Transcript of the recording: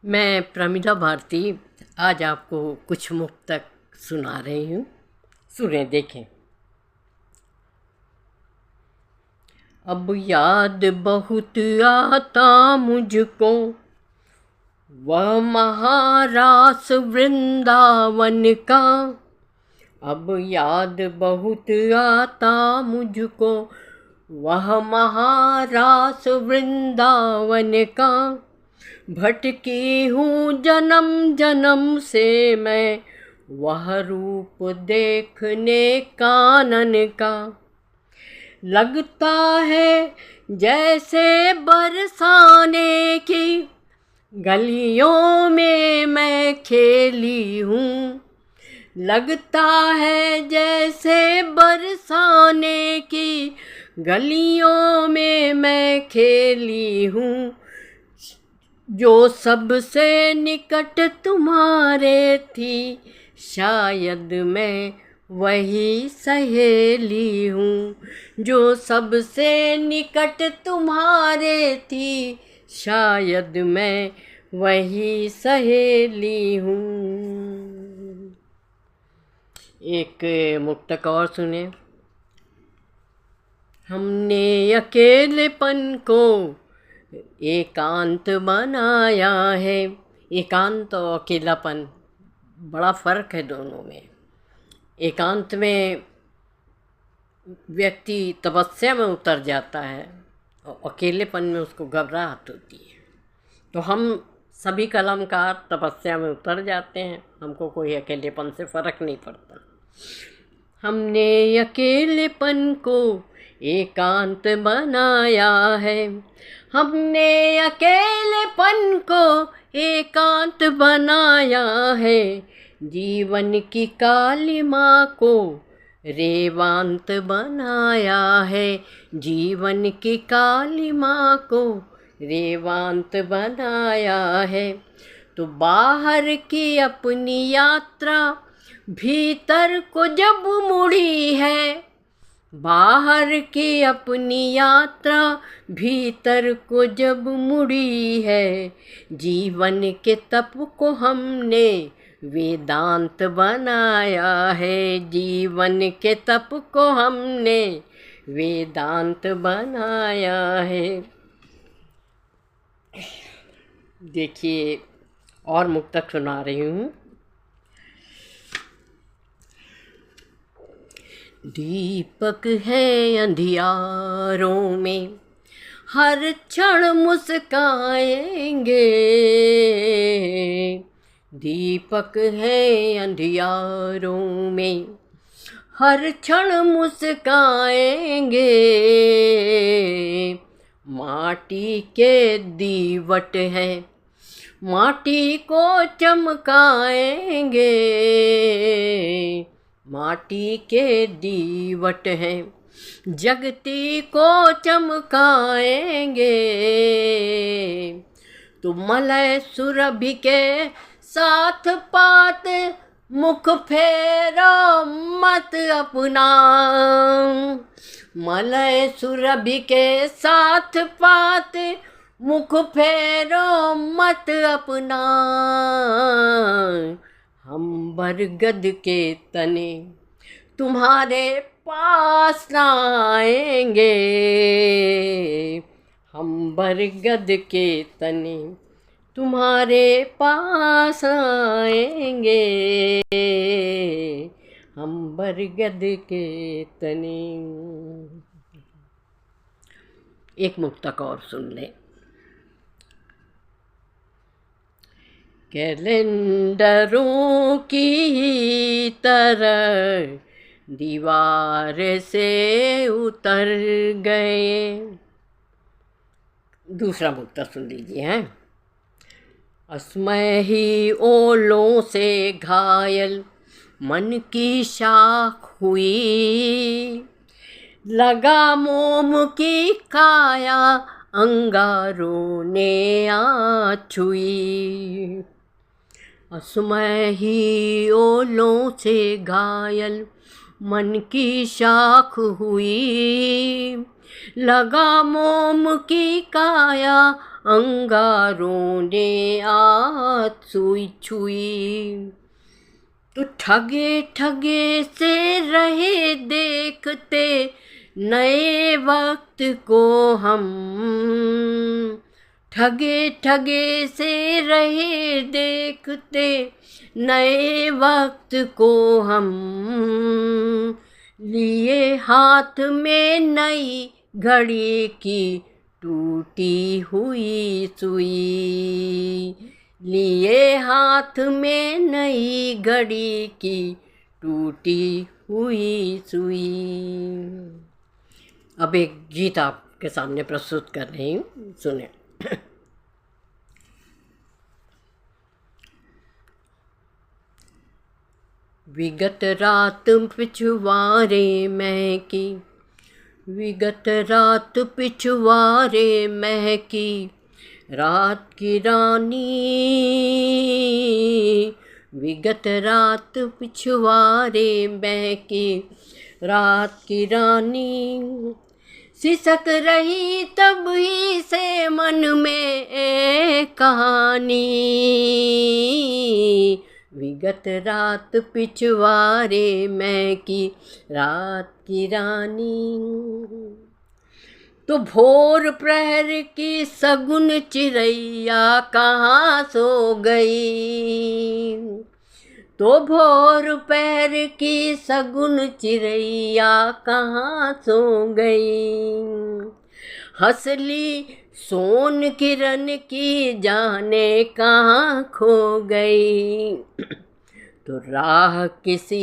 मैं प्रमिला भारती आज आपको कुछ मुक्तक सुना रही हूँ। सुने देखें। अब याद बहुत आता मुझको वह महारास वृंदावन का। अब याद बहुत आता मुझको वह महारास वृंदावन का। भटकी हूँ जन्म जन्म से मैं वह रूप देखने कानन का। लगता है जैसे बरसाने की गलियों में मैं खेली हूँ। लगता है जैसे बरसाने की गलियों में मैं खेली हूँ। जो सबसे निकट तुम्हारे थी शायद मैं वही सहेली हूँ। जो सबसे निकट तुम्हारे थी शायद मैं वही सहेली हूँ। एक मुक्तक और सुने। हमने अकेलेपन को एकांत बनाया है। एकांत और अकेलापन बड़ा फ़र्क है दोनों में। एकांत में व्यक्ति तपस्या में उतर जाता है और अकेलेपन में उसको घबराहट होती है। तो हम सभी कलमकार तपस्या में उतर जाते हैं, हमको कोई अकेलेपन से फ़र्क नहीं पड़ता। हमने अकेलेपन को एकांत बनाया है। हमने अकेलेपन को एकांत बनाया है। जीवन की कालिमा को रेवांत बनाया है। जीवन की कालिमा को रेवांत बनाया है। तो बाहर की अपनी यात्रा भीतर को जब मुड़ी है। बाहर की अपनी यात्रा भीतर को जब मुड़ी है। जीवन के तप को हमने वेदांत बनाया है। जीवन के तप को हमने वेदांत बनाया है। देखिए और मुक्तक सुना रही हूँ। दीपक है अंधियारों में हर क्षण मुस्काएंगे। दीपक है अंधियारों में हर क्षण मुस्काएंगे। माटी के दीवट है माटी को चमकाएंगे। माटी के दीवट हैं जगती को चमकाएंगे। तो मलय सुरभि के साथ पात मुख फेरो मत अपना। मलय सुरभि के साथ पात मुख फेरो मत अपना। हम बरगद के तने तुम्हारे पास न आएंगे। हम बरगद के तने तुम्हारे पास आएंगे। हम बरगद के तने। एक मुक्तक और सुन लें। कैलेंडरों की तरह दीवार से उतर गए। दूसरा मुक्तक सुन लीजिए हैं। असमय ही ओलों से घायल मन की शाख हुई। लगा मोम की काया अंगारों ने आ छुई। असमय ही ओलों से घायल मन की शाख हुई। लगा मोम की काया अंगारों ने आत सुई छुई। तो ठगे ठगे से रहे देखते नए वक्त को हम, ठगे ठगे से रहे देखते नए वक्त को हम। लिए हाथ में नई घड़ी की टूटी हुई सुई, लिए हाथ में नई घड़ी की टूटी हुई सुई। अब एक गीत आपके सामने प्रस्तुत कर रही हूँ, सुने। विगत रात पिछवारे महकी, विगत रात पिछवारे महकी, रात की रानी, विगत रात पिछवारे महकी, रात की रानी। सिसक रही तब ही से मन में एक कहानी, विगत रात पिछवारे महकी, रात की रानी। तो भोर प्रहर की सगुन चिड़ैया कहाँ सो गई, तो भोर पहर की सगुन चिड़ैया कहाँ सो गई। हंसली सोन किरण की जाने कहाँ खो गई, तो राह किसी